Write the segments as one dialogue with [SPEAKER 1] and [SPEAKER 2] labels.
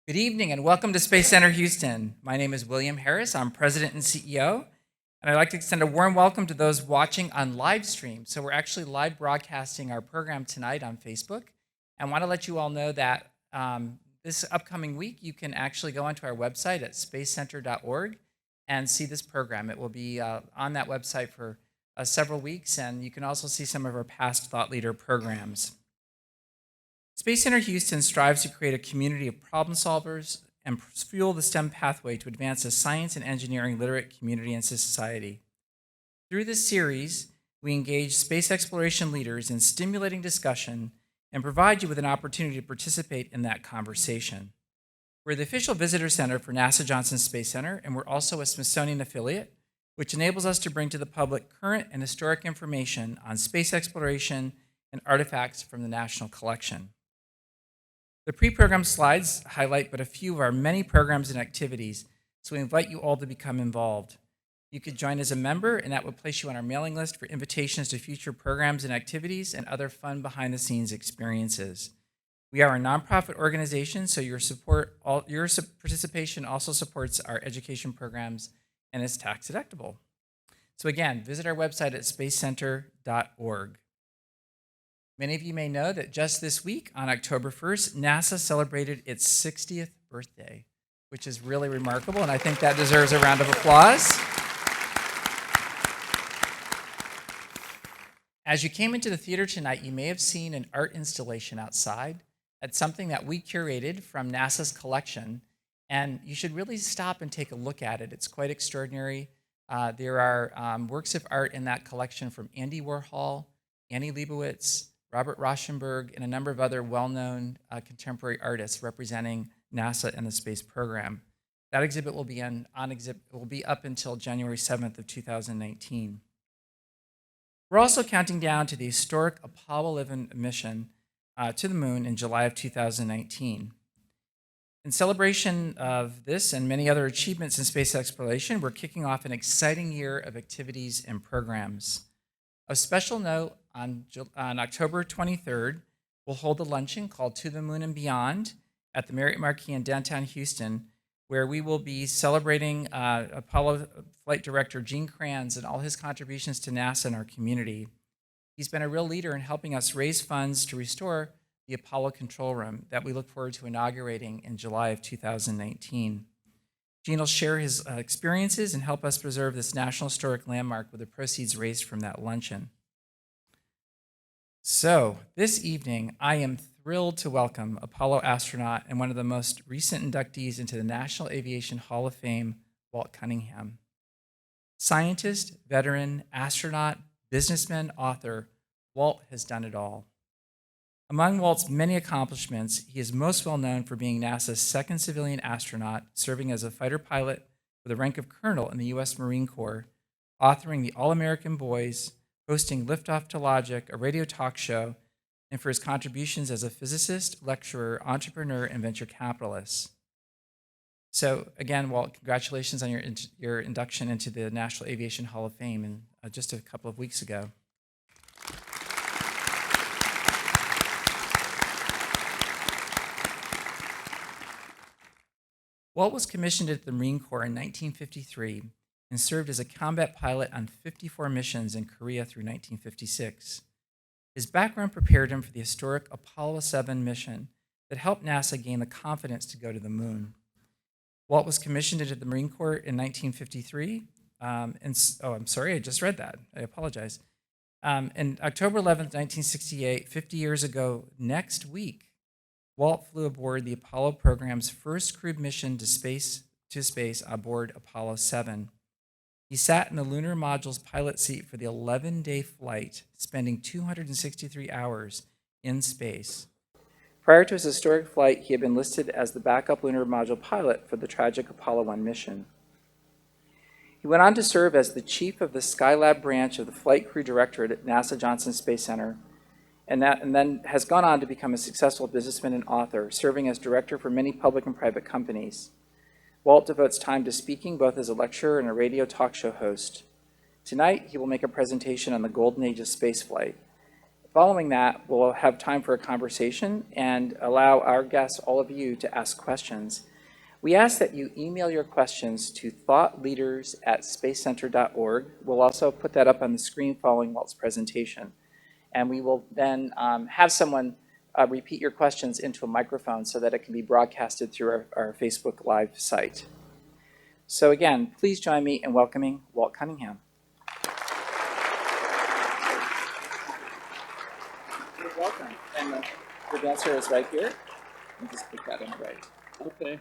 [SPEAKER 1] Good evening and welcome to Space Center Houston. My name is William Harris. I'm President and CEO, and I'd like to extend a warm welcome to those watching on live stream. So we're actually live broadcasting our program tonight on Facebook. And I want to let you all know that this upcoming week, you can actually go onto our website at spacecenter.org and see this program. It will be on that website for several weeks, and you can also see some of our past thought leader programs. Space Center Houston strives to create a community of problem solvers and fuel the STEM pathway to advance a science and engineering literate community and society. Through this series, we engage space exploration leaders in stimulating discussion and provide you with an opportunity to participate in that conversation. We're the official visitor center for NASA Johnson Space Center, and we're also a Smithsonian affiliate, which enables us to bring to the public current and historic information on space exploration and artifacts from the National Collection. The pre-programmed slides highlight but a few of our many programs and activities, so we invite you all to become involved. You could join as a member, and that would place you on our mailing list for invitations to future programs and activities and other fun behind-the-scenes experiences. We are a nonprofit organization, so your participation also supports our education programs and is tax deductible. So again, visit our website at spacecenter.org. Many of you may know that just this week, on October 1st, NASA celebrated its 60th birthday, which is really remarkable, and I think that deserves a round of applause. As you came into the theater tonight, you may have seen an art installation outside. That's something that we curated from NASA's collection, and you should really stop and take a look at it. It's quite extraordinary. There are works of art in that collection from Andy Warhol, Annie Leibovitz, Robert Rauschenberg, and a number of other well-known contemporary artists representing NASA and the space program. That exhibit will be up until January 7th of 2019. We're also counting down to the historic Apollo 11 mission to the moon in July of 2019. In celebration of this and many other achievements in space exploration, we're kicking off an exciting year of activities and programs. Of special note, on October 23rd, we'll hold a luncheon called To the Moon and Beyond at the Marriott Marquis in downtown Houston, where we will be celebrating Apollo flight director Gene Kranz and all his contributions to NASA and our community. He's been a real leader in helping us raise funds to restore the Apollo control room that we look forward to inaugurating in July of 2019. Gene will share his experiences and help us preserve this national historic landmark with the proceeds raised from that luncheon. So, this evening, I am thrilled to welcome Apollo astronaut and one of the most recent inductees into the National Aviation Hall of Fame, Walt Cunningham. Scientist, veteran, astronaut, businessman, author, Walt has done it all. Among Walt's many accomplishments, he is most well known for being NASA's second civilian astronaut, serving as a fighter pilot with the rank of colonel in the U.S. Marine Corps, authoring the All-American Boys, hosting Liftoff to Logic, a radio talk show, and for his contributions as a physicist, lecturer, entrepreneur, and venture capitalist. So again, Walt, congratulations on your induction into the National Aviation Hall of Fame just a couple of weeks ago. Walt was commissioned at the Marine Corps in 1953 and served as a combat pilot on 54 missions in Korea through 1956. His background prepared him for the historic Apollo 7 mission that helped NASA gain the confidence to go to the moon. Walt was commissioned into the Marine Corps in 1953. I'm sorry, I just read that. I apologize. On October 11th, 1968, 50 years ago next week, Walt flew aboard the Apollo program's first crewed mission to space aboard Apollo 7. He sat in the lunar module's pilot seat for the 11-day flight, spending 263 hours in space. Prior to his historic flight, he had been listed as the backup lunar module pilot for the tragic Apollo 1 mission. He went on to serve as the chief of the Skylab branch of the Flight Crew Directorate at NASA Johnson Space Center, and then has gone on to become a successful businessman and author, serving as director for many public and private companies. Walt devotes time to speaking both as a lecturer and a radio talk show host. Tonight, he will make a presentation on the golden age of spaceflight. Following that, we'll have time for a conversation and allow our guests, all of you, to ask questions. We ask that you email your questions to thoughtleaders@spacecenter.org. We'll also put that up on the screen following Walt's presentation. And we will then have someone repeat your questions into a microphone so that it can be broadcasted through our Facebook Live site. So again, please join me in welcoming Walt Cunningham. You're welcome. And the dancer is right here. And just put that in right.
[SPEAKER 2] Okay.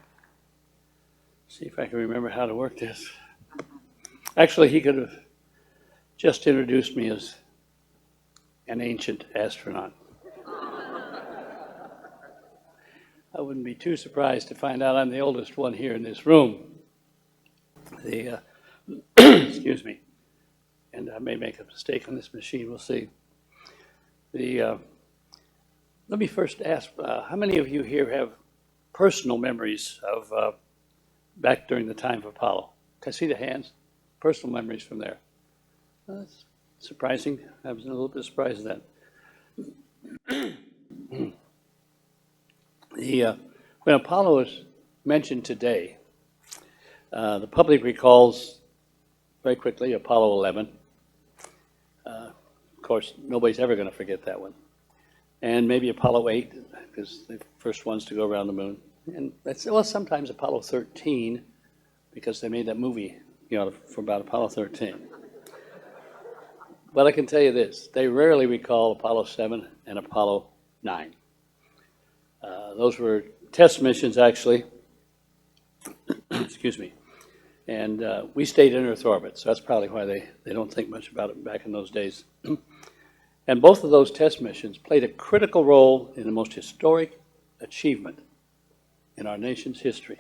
[SPEAKER 2] See if I can remember how to work this. Actually, he could have just introduced me as an ancient astronaut. I wouldn't be too surprised to find out I'm the oldest one here in this room. Excuse me, and I may make a mistake on this machine, we'll see. Let me first ask, how many of you here have personal memories of back during the time of Apollo? Can I see the hands? Personal memories from there. That's surprising. I was a little bit surprised at that. When Apollo is mentioned today, the public recalls very quickly Apollo 11. Of course, nobody's ever going to forget that one. And maybe Apollo 8, because they're the first ones to go around the moon. And sometimes Apollo 13, because they made that movie, for about Apollo 13. But I can tell you this, they rarely recall Apollo 7 and Apollo 9. Those were test missions, actually. Excuse me. And we stayed in Earth orbit, so that's probably why they don't think much about it back in those days. And both of those test missions played a critical role in the most historic achievement in our nation's history.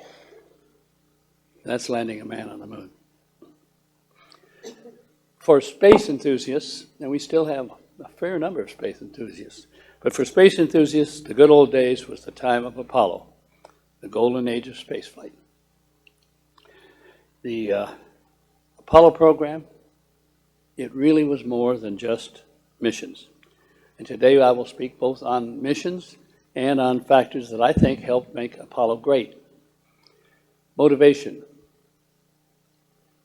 [SPEAKER 2] That's landing a man on the moon. For space enthusiasts, and we still have a fair number of space enthusiasts, but for space enthusiasts, the good old days was the time of Apollo, the golden age of spaceflight. The Apollo program, it really was more than just missions. And today I will speak both on missions and on factors that I think helped make Apollo great. Motivation,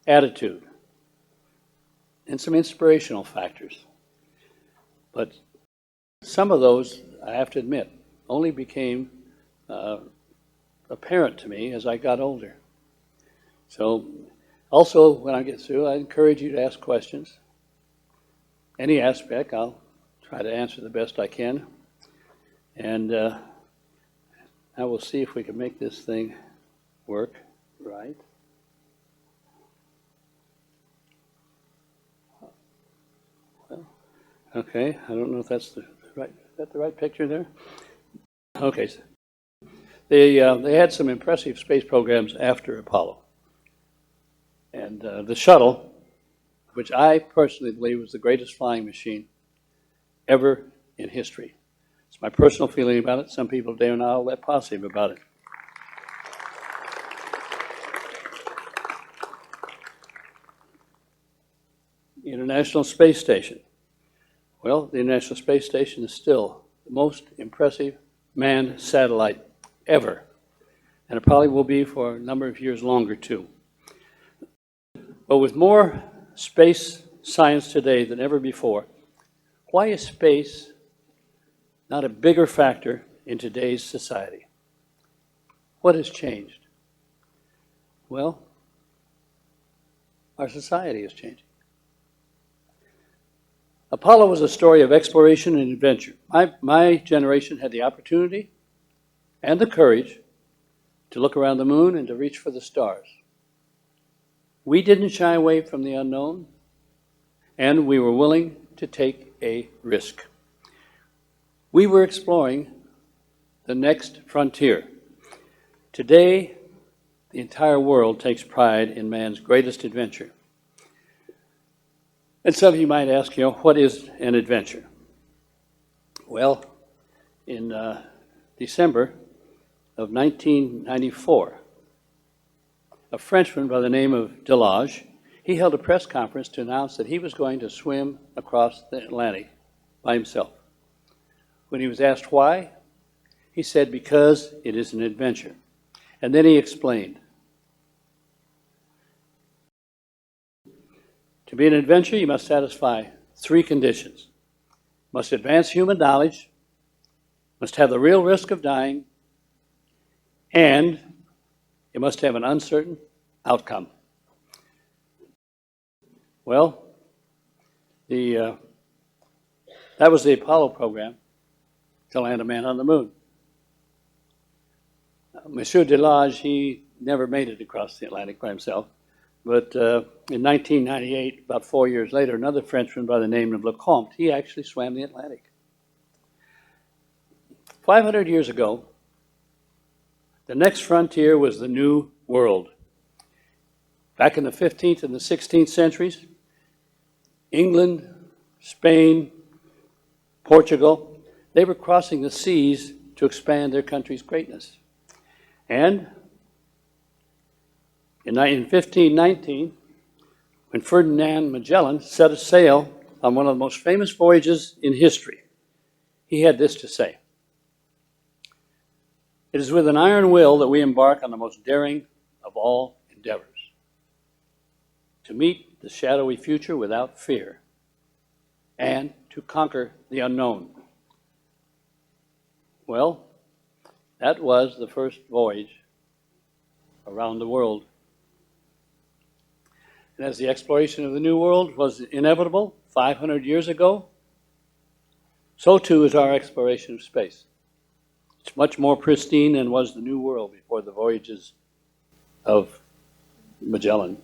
[SPEAKER 2] attitude, and some inspirational factors. But some of those, I have to admit, only became apparent to me as I got older. So also, when I get through, I encourage you to ask questions. Any aspect, I'll try to answer the best I can. And I will see if we can make this thing work right. Well, okay, I don't know if that's the right picture there? Okay. They had some impressive space programs after Apollo. And the shuttle, which I personally believe was the greatest flying machine ever in history. It's my personal feeling about it. Some people are not all that positive about it. The International Space Station. Well, the International Space Station is still the most impressive manned satellite ever. And it probably will be for a number of years longer, too. But with more space science today than ever before, why is space not a bigger factor in today's society? What has changed? Well, our society is changing. Apollo was a story of exploration and adventure. My generation had the opportunity and the courage to look around the moon and to reach for the stars. We didn't shy away from the unknown, and we were willing to take a risk. We were exploring the next frontier. Today, the entire world takes pride in man's greatest adventure. And some of you might ask, what is an adventure? Well, in December of 1994, a Frenchman by the name of Delage, he held a press conference to announce that he was going to swim across the Atlantic by himself. When he was asked why, he said, because it is an adventure. And then he explained. To be an adventure, you must satisfy three conditions. Must advance human knowledge, must have the real risk of dying, and it must have an uncertain outcome. Well, that was the Apollo program to land a man on the moon. Monsieur Delage, he never made it across the Atlantic by himself, but in 1998, about 4 years later, another Frenchman by the name of Lecomte, he actually swam the Atlantic. 500 years ago, the next frontier was the New World. Back in the 15th and the 16th centuries, England, Spain, Portugal, they were crossing the seas to expand their country's greatness. And in 1519, when Ferdinand Magellan set a sail on one of the most famous voyages in history, he had this to say: "It is with an iron will that we embark on the most daring of all endeavors, to meet the shadowy future without fear, and to conquer the unknown." Well, that was the first voyage around the world. And as the exploration of the New World was inevitable 500 years ago, so too is our exploration of space. It's much more pristine than was the New World before the voyages of Magellan,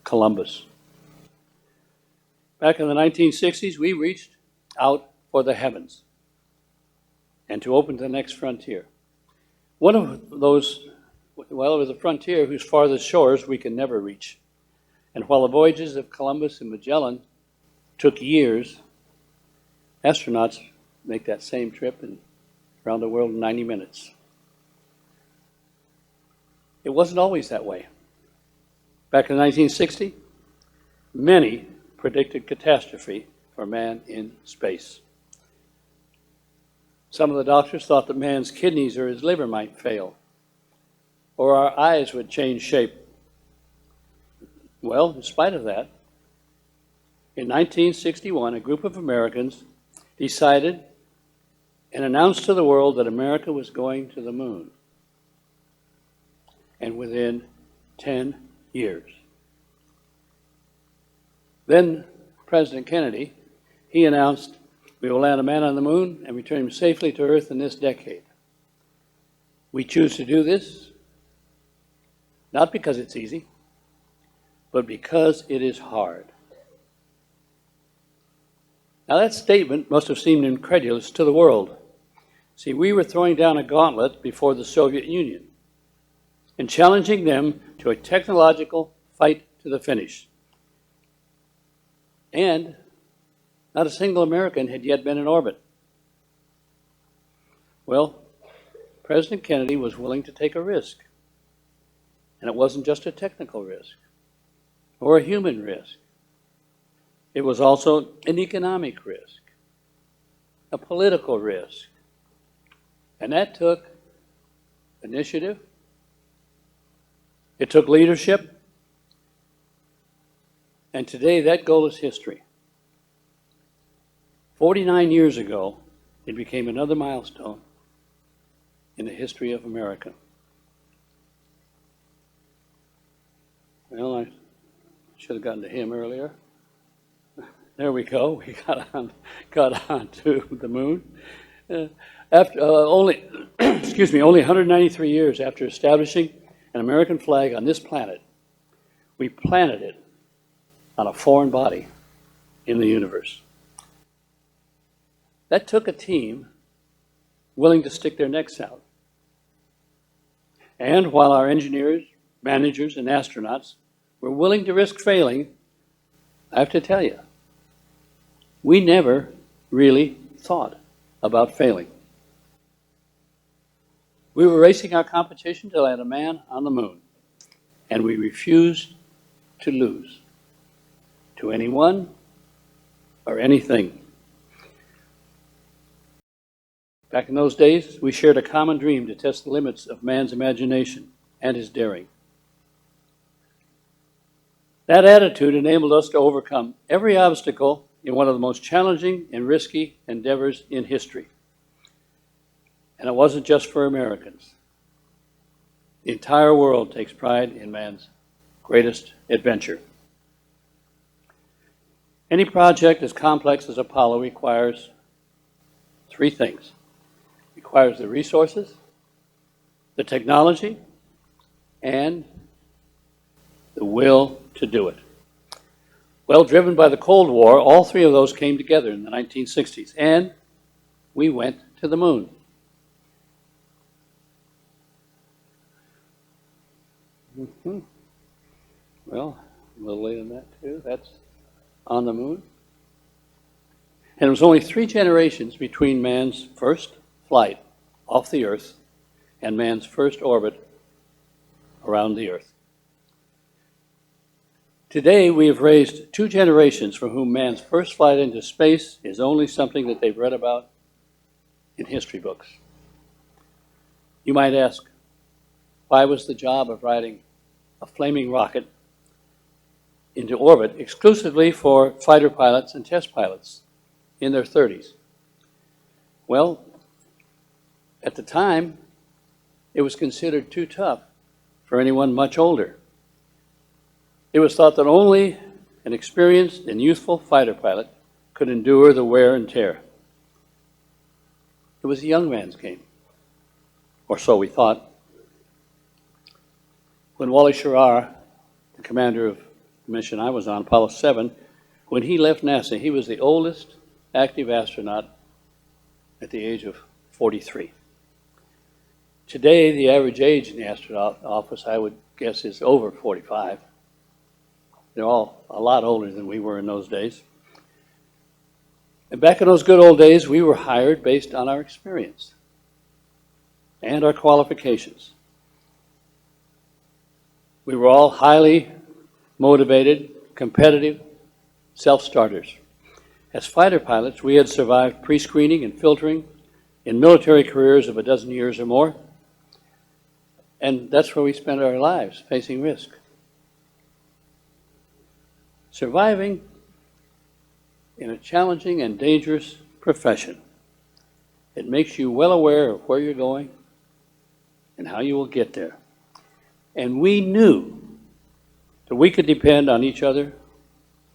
[SPEAKER 2] Columbus. Back in the 1960s, we reached out for the heavens and to open the next frontier. One of those, well, it was a frontier whose farthest shores we can never reach. And while the voyages of Columbus and Magellan took years, astronauts make that same trip around the world in 90 minutes. It wasn't always that way. Back in 1960, many predicted catastrophe for man in space. Some of the doctors thought that man's kidneys or his liver might fail, or our eyes would change shape. Well, in spite of that, in 1961, a group of Americans decided and announced to the world that America was going to the moon. And within 10 years. Then President Kennedy, he announced, "We will land a man on the moon and return him safely to Earth in this decade." We choose to do this, not because it's easy, but because it is hard. Now that statement must have seemed incredulous to the world. See, we were throwing down a gauntlet before the Soviet Union and challenging them to a technological fight to the finish. And not a single American had yet been in orbit. Well, President Kennedy was willing to take a risk. And it wasn't just a technical risk or a human risk. It was also an economic risk, a political risk. And that took initiative. It took leadership. And today that goal is history. 49 years ago, it became another milestone in the history of America. Well, I should have gotten to him earlier. There we go. We got on to the moon. After only 193 years after establishing an American flag on this planet, we planted it on a foreign body in the universe. That took a team willing to stick their necks out. And while our engineers, managers, and astronauts were willing to risk failing, I have to tell you, we never really thought about failing. We were racing our competition to land a man on the moon, and we refused to lose to anyone or anything. Back in those days, we shared a common dream to test the limits of man's imagination and his daring. That attitude enabled us to overcome every obstacle in one of the most challenging and risky endeavors in history. And it wasn't just for Americans. The entire world takes pride in man's greatest adventure. Any project as complex as Apollo requires three things. It requires the resources, the technology, and the will to do it. Well, driven by the Cold War, all three of those came together in the 1960s, and we went to the moon. Well, a little later than that too. That's on the moon. And it was only 3 generations between man's first flight off the Earth and man's first orbit around the Earth. Today, we have raised 2 generations for whom man's first flight into space is only something that they've read about in history books. You might ask, why was the job of riding a flaming rocket into orbit exclusively for fighter pilots and test pilots in their 30s? Well, at the time, it was considered too tough for anyone much older. It was thought that only an experienced and youthful fighter pilot could endure the wear and tear. It was a young man's game, or so we thought. When Wally Schirra, the commander of the mission I was on, Apollo 7, when he left NASA, he was the oldest active astronaut at the age of 43. Today, the average age in the astronaut office, I would guess, is over 45. They're all a lot older than we were in those days. And back in those good old days, we were hired based on our experience and our qualifications. We were all highly motivated, competitive, self-starters. As fighter pilots, we had survived pre-screening and filtering in military careers of a dozen years or more. And that's where we spent our lives, facing risk. Surviving in a challenging and dangerous profession. It makes you well aware of where you're going and how you will get there. And we knew that we could depend on each other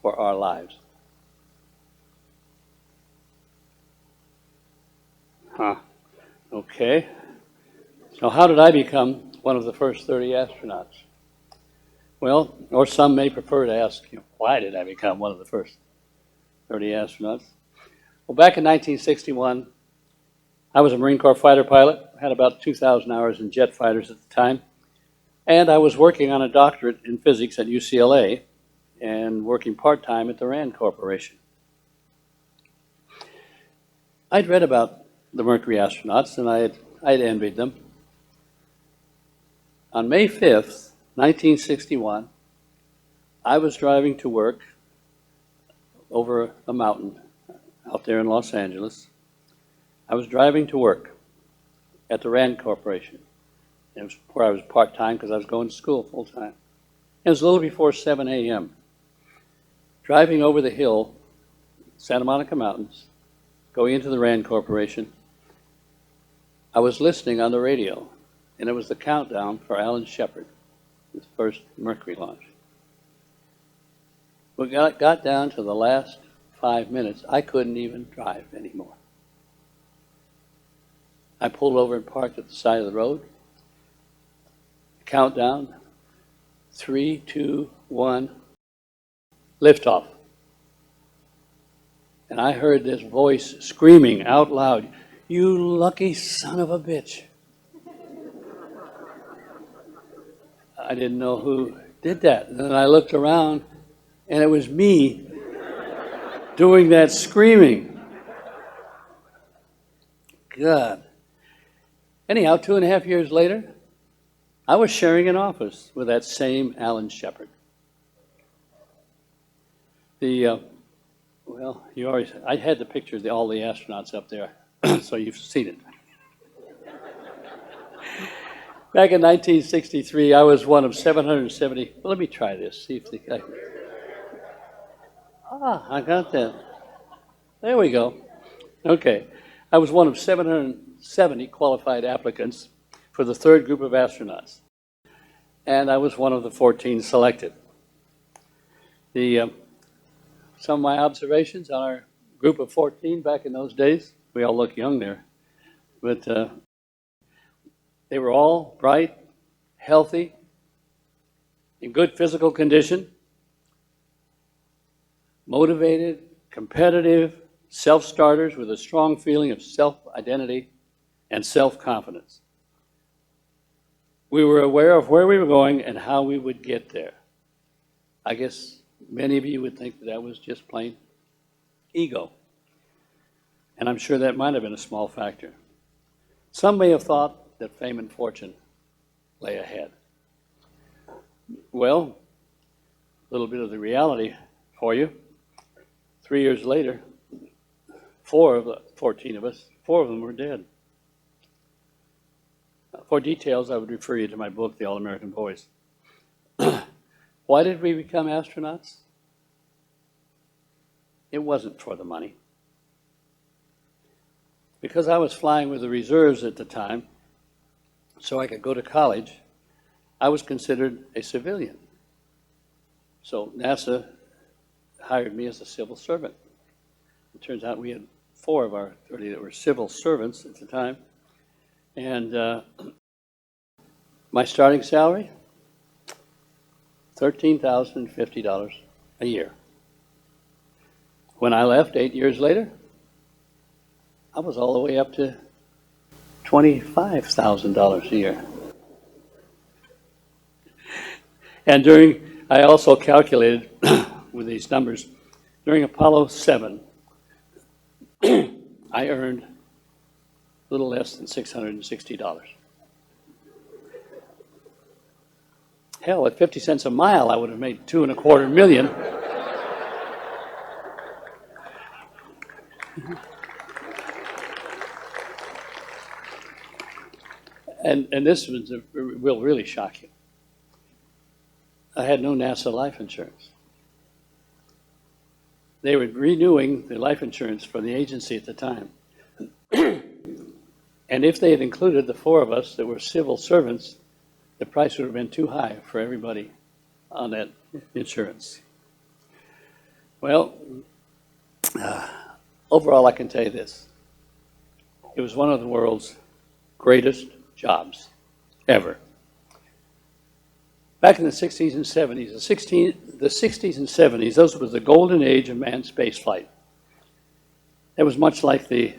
[SPEAKER 2] for our lives. Okay. So how did I become one of the first 30 astronauts? Well, or some may prefer to ask, why did I become one of the first 30 astronauts? Well, back in 1961, I was a Marine Corps fighter pilot. I had about 2,000 hours in jet fighters at the time. And I was working on a doctorate in physics at UCLA and working part-time at the RAND Corporation. I'd read about the Mercury astronauts, and I'd envied them. On May 5th, 1961, I was driving to work over a mountain out there in Los Angeles. I was driving to work at the RAND Corporation. It was where I was part-time because I was going to school full-time. It was a little before 7 a.m. Driving over the hill, Santa Monica Mountains, going into the RAND Corporation, I was listening on the radio, and it was the countdown for Alan Shepard, his first Mercury launch. We got down to the last 5 minutes. I couldn't even drive anymore. I pulled over and parked at the side of the road. Countdown, 3, 2, 1, liftoff. And I heard this voice screaming out loud, "You lucky son of a bitch." I didn't know who did that. And then I looked around, and it was me doing that screaming. God. Anyhow, 2.5 years later, I was sharing an office with that same Alan Shepard. I had the picture of all the astronauts up there. So you've seen it. Back in 1963, I was one of 770. Well, let me try this. See if I got that. There we go. Okay. I was one of 770 qualified applicants for the third group of astronauts. And I was one of the 14 selected. Some of my observations on our group of 14 back in those days, we all look young there, but they were all bright, healthy, in good physical condition, motivated, competitive, self-starters with a strong feeling of self-identity and self-confidence. We were aware of where we were going and how we would get there. I guess many of you would think that was just plain ego. And I'm sure that might have been a small factor. Some may have thought that fame and fortune lay ahead. Well, a little bit of the reality for you. 3 years later, 4 of the 14 of us, 4 of them were dead. For details, I would refer you to my book, The All-American Boys. Why did we become astronauts? It wasn't for the money. Because I was flying with the reserves at the time, so I could go to college, I was considered a civilian. So NASA hired me as a civil servant. It turns out we had 4 of our 30 that were civil servants at the time. And my starting salary, $13,050 a year. When I left 8 years later, I was all the way up to $25,000 a year. And I also calculated with these numbers, during Apollo 7, I earned a little less than $660. Hell, at 50 cents a mile, I would have made $2.25 million. And this will really shock you. I had no NASA life insurance. They were renewing the life insurance for the agency at the time. And if they had included the 4 of us that were civil servants, the price would have been too high for everybody on that insurance. Well, overall, I can tell you this. It was one of the world's greatest jobs ever. Back in the 60s and 70s, the 60s and 70s, those was the golden age of manned spaceflight. It was much like the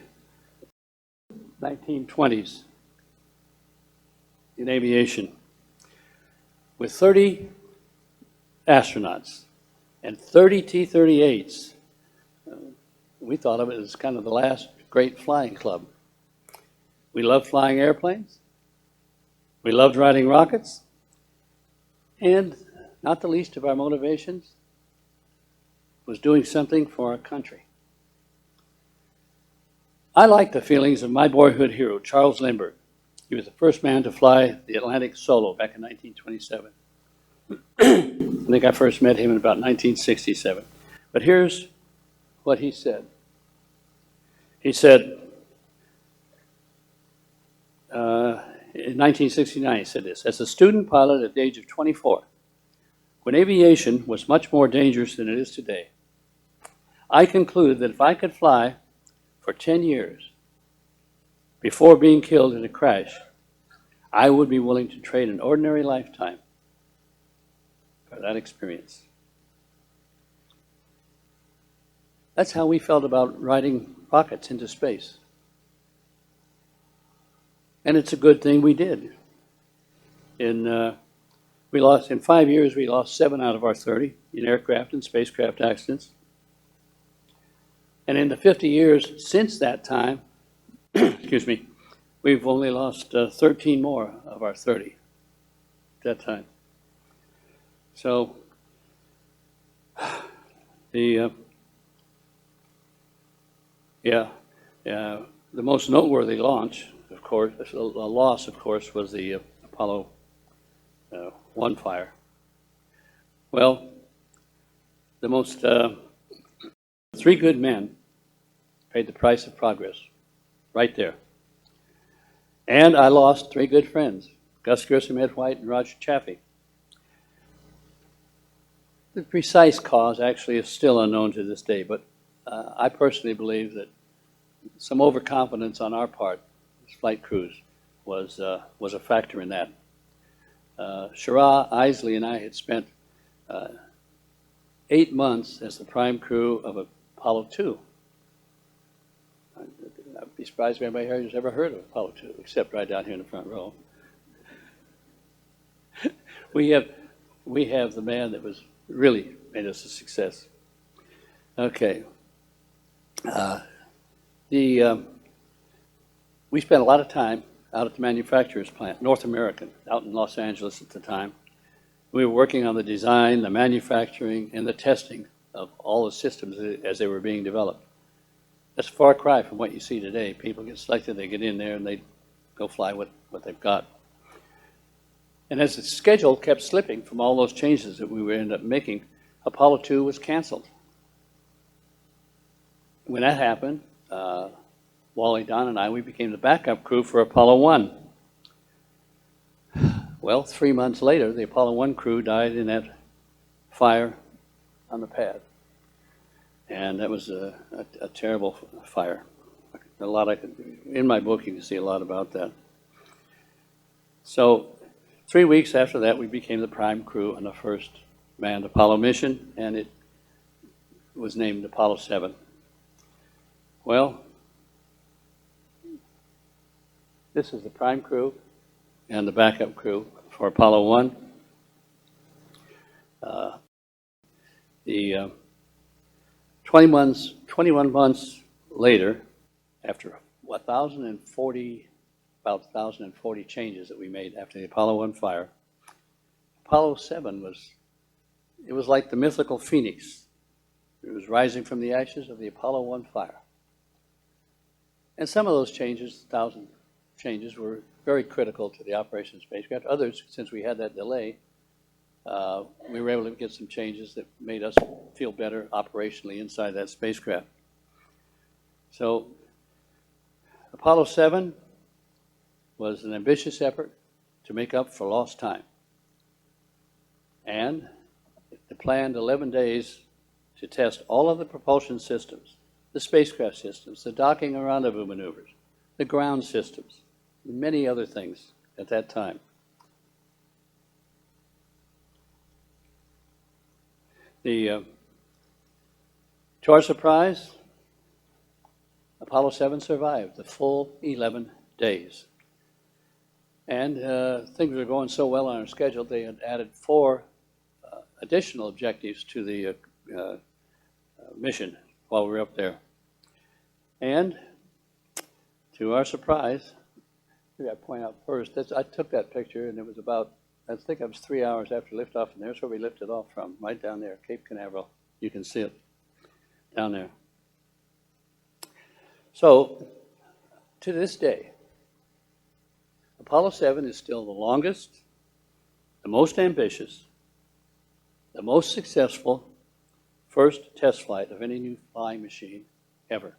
[SPEAKER 2] 1920s in aviation, with 30 astronauts and 30 T-38s. We thought of it as kind of the last great flying club. We loved flying airplanes. We loved riding rockets. And not the least of our motivations was doing something for our country. I like the feelings of my boyhood hero, Charles Lindbergh. He was the first man to fly the Atlantic solo back in 1927. I think I first met him in about 1967. But here's what he said. He said, in 1969, he said this, as a student pilot at the age of 24, when aviation was much more dangerous than it is today, I concluded that if I could fly for 10 years before being killed in a crash, I would be willing to trade an ordinary lifetime for that experience. That's how we felt about riding rockets into space. And it's a good thing we did. In 5 years, we lost 7 out of our 30 in aircraft and spacecraft accidents. And in the 50 years since that time, excuse me, we've only lost 13 more of our 30 at that time. So the the most noteworthy launch, of course, loss, of course, was the Apollo 1 fire. Well, the most, 3 good men paid the price of progress, right there. And I lost 3 good friends, Gus Grissom, Ed White, and Roger Chaffee. The precise cause actually is still unknown to this day, but I personally believe that some overconfidence on our part, as flight crews, was a factor in that. Shira, Isley, and I had spent 8 months as the prime crew of Apollo 2. I'd be surprised if anybody here has ever heard of Apollo 2, except right down here in the front row. We have the man that was really made us a success. Okay. We spent a lot of time out at the manufacturer's plant, North American, out in Los Angeles at the time. We were working on the design, the manufacturing, and the testing of all the systems as they were being developed. That's a far cry from what you see today. People get selected, they get in there, and they go fly what they've got. And as the schedule kept slipping from all those changes that we would end up making, Apollo 2 was canceled. When that happened, Wally, Don, and I, we became the backup crew for Apollo 1. Well, 3 months later, the Apollo 1 crew died in that fire on the pad. And that was a terrible fire. In my book, you can see a lot about that. So 3 weeks after that, we became the prime crew on the first manned Apollo mission, and it was named Apollo 7. Well, this is the prime crew and the backup crew for Apollo 1. The 21 months later, after about 1,040 changes that we made after the Apollo 1 fire, Apollo 7 was like the mythical phoenix. It was rising from the ashes of the Apollo 1 fire. And some of those changes, 1,000 changes, were very critical to the operation of the spacecraft. Others, since we had that delay, we were able to get some changes that made us feel better operationally inside that spacecraft. So Apollo 7 was an ambitious effort to make up for lost time. And it planned 11 days to test all of the propulsion systems, the spacecraft systems, the docking and rendezvous maneuvers, the ground systems, and many other things at that time. To our surprise, Apollo 7 survived the full 11 days. And things were going so well on our schedule, they had added 4 additional objectives to the mission while we were up there. And to our surprise, I got to point out first, I took that picture, and it was about, I think it was 3 hours after liftoff, and there's where we lifted off from, right down there, Cape Canaveral. You can see it down there. So, to this day, Apollo 7 is still the longest, the most ambitious, the most successful first test flight of any new flying machine ever.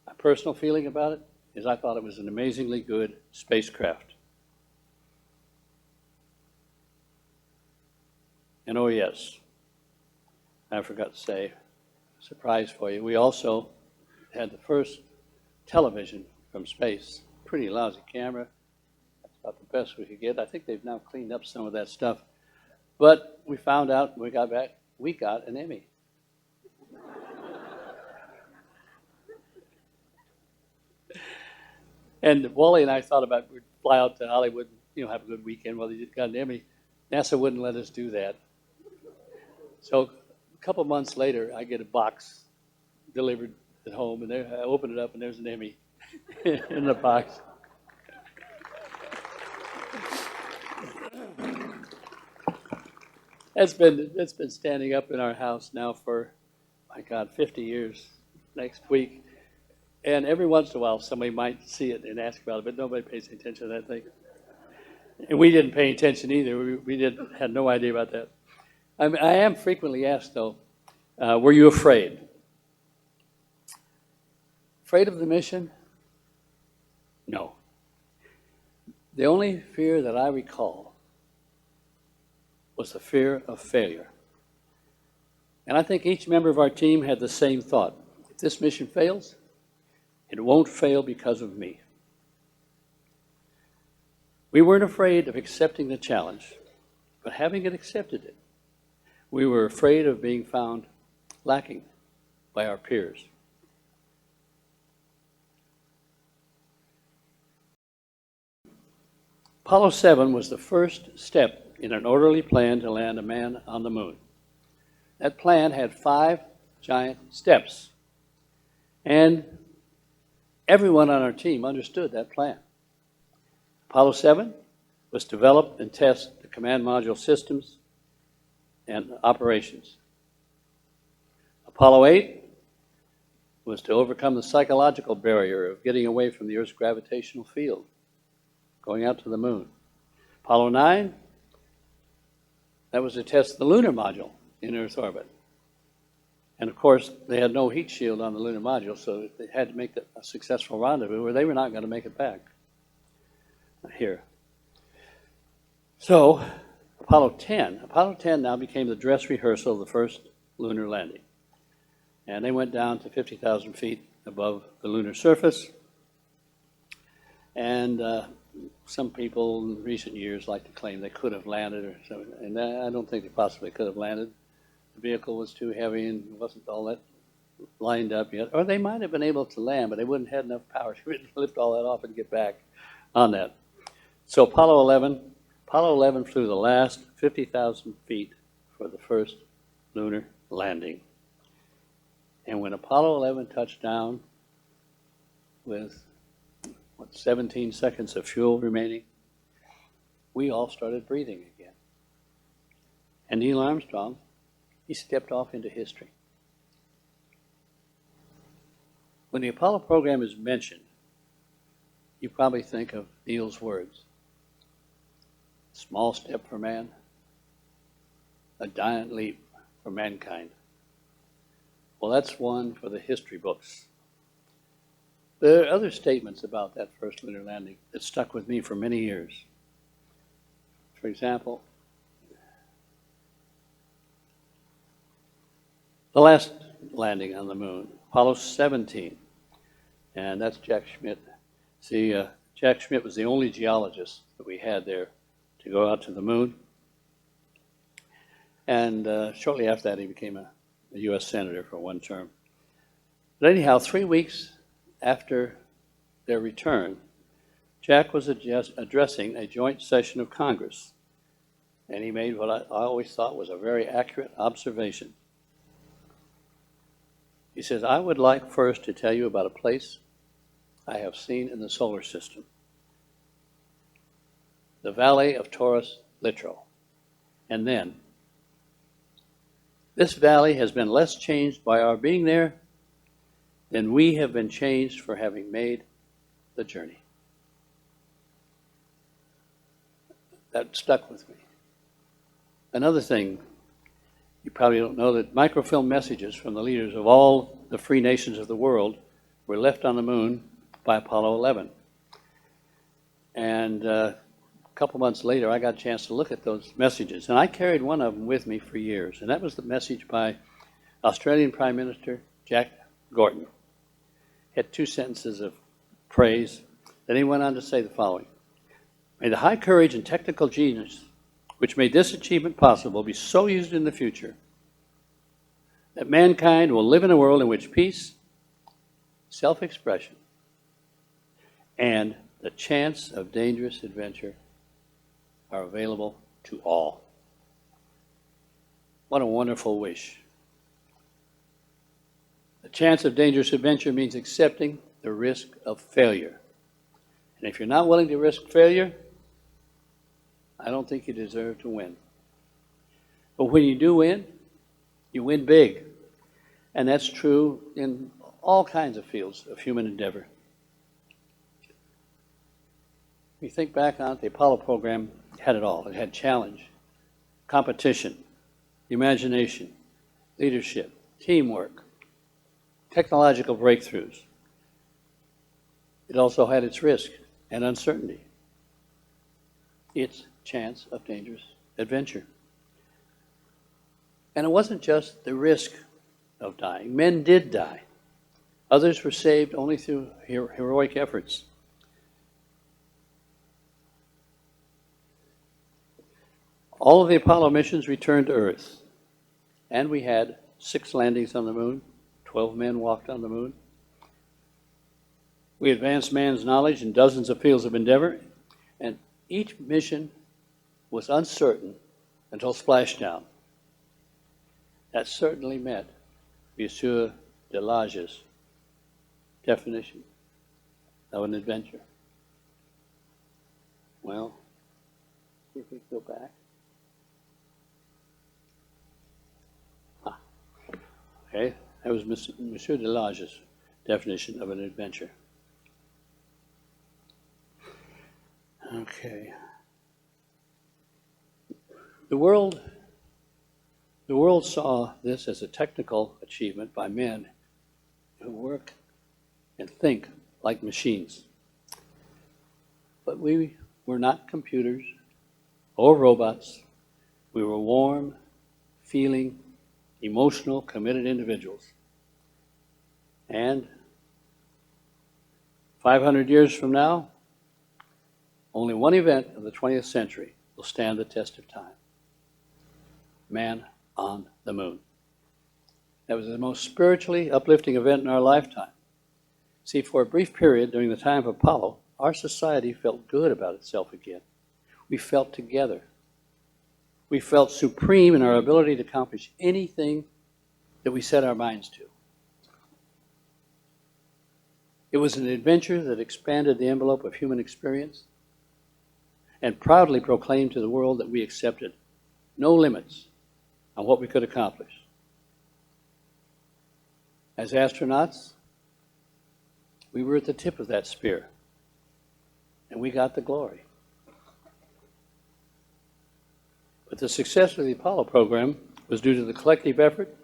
[SPEAKER 2] My personal feeling about it is I thought it was an amazingly good spacecraft. And oh yes, I forgot to say, surprise for you, we also had the first television from space. Pretty lousy camera. That's about the best we could get. I think they've now cleaned up some of that stuff. But we found out when we got back, we got an Emmy. And Wally and I thought about we'd fly out to Hollywood, have a good weekend while they got an Emmy. NASA wouldn't let us do that. So a couple months later, I get a box delivered at home, and I open it up, and there's an Emmy in the box. It's been standing up in our house now for, my God, 50 years next week. And every once in a while, somebody might see it and ask about it, but nobody pays any attention to that thing. And we didn't pay attention either. We had no idea about that. I am frequently asked, though, were you afraid? Afraid of the mission? No. The only fear that I recall was the fear of failure. And I think each member of our team had the same thought. If this mission fails, it won't fail because of me. We weren't afraid of accepting the challenge, but having accepted it, we were afraid of being found lacking by our peers. Apollo 7 was the first step in an orderly plan to land a man on the moon. That plan had 5 giant steps, and everyone on our team understood that plan. Apollo 7 was to develop and test the command module systems and operations. Apollo 8 was to overcome the psychological barrier of getting away from the Earth's gravitational field, going out to the moon. Apollo 9, that was to test the lunar module in Earth orbit. And of course, they had no heat shield on the lunar module, so they had to make a successful rendezvous, or they were not going to make it back here. So, Apollo 10 now became the dress rehearsal of the first lunar landing. And they went down to 50,000 feet above the lunar surface. And some people in recent years like to claim they could have landed, or something, and I don't think they possibly could have landed. The vehicle was too heavy and wasn't all that lined up yet. Or they might have been able to land, but they wouldn't have had enough power to lift all that off and get back on that. So Apollo 11 flew the last 50,000 feet for the first lunar landing. And when Apollo 11 touched down with 17 seconds of fuel remaining, we all started breathing again. And Neil Armstrong, he stepped off into history. When the Apollo program is mentioned, you probably think of Neil's words. Small step for man, a giant leap for mankind. Well, that's one for the history books. There are other statements about that first lunar landing that stuck with me for many years. For example, the last landing on the moon, Apollo 17, and that's Jack Schmitt. See, Jack Schmitt was the only geologist that we had there to go out to the moon. And shortly after that, he became a U.S. Senator for one term. But anyhow, 3 weeks after their return, Jack was addressing a joint session of Congress, and he made what I always thought was a very accurate observation. He says, I would like first to tell you about a place I have seen in the solar system, the Valley of Taurus Littrow. And then, this valley has been less changed by our being there than we have been changed for having made the journey. That stuck with me. Another thing, you probably don't know that microfilm messages from the leaders of all the free nations of the world were left on the moon by Apollo 11. And a couple months later, I got a chance to look at those messages. And I carried one of them with me for years. And that was the message by Australian Prime Minister Jack Gorton. He had 2 sentences of praise. Then he went on to say the following. May the high courage and technical genius which made this achievement possible be so used in the future that mankind will live in a world in which peace, self-expression, and the chance of dangerous adventure are available to all. What a wonderful wish. The chance of dangerous adventure means accepting the risk of failure. And if you're not willing to risk failure, I don't think you deserve to win. But when you do win, you win big. And that's true in all kinds of fields of human endeavor. If you think back on it, the Apollo program had it all. It had challenge, competition, imagination, leadership, teamwork, technological breakthroughs. It also had its risk and uncertainty, its chance of dangerous adventure. And it wasn't just the risk of dying. Men did die. Others were saved only through heroic efforts. All of the Apollo missions returned to Earth, and we had 6 landings on the moon, 12 men walked on the moon. We advanced man's knowledge in dozens of fields of endeavor, and each mission was uncertain until splashdown. That certainly met Monsieur Delage's definition of an adventure. Well, see if we can go back. Okay, that was Monsieur Delage's definition of an adventure. Okay. The world saw this as a technical achievement by men who work and think like machines. But we were not computers or robots. We were warm, feeling, emotional, committed individuals. And 500 years from now, only one event of the 20th century will stand the test of time. Man on the moon. That was the most spiritually uplifting event in our lifetime. See, for a brief period during the time of Apollo, our society felt good about itself again. We felt together. We felt supreme in our ability to accomplish anything that we set our minds to. It was an adventure that expanded the envelope of human experience and proudly proclaimed to the world that we accepted no limits on what we could accomplish. As astronauts, we were at the tip of that spear, and we got the glory. But the success of the Apollo program was due to the collective effort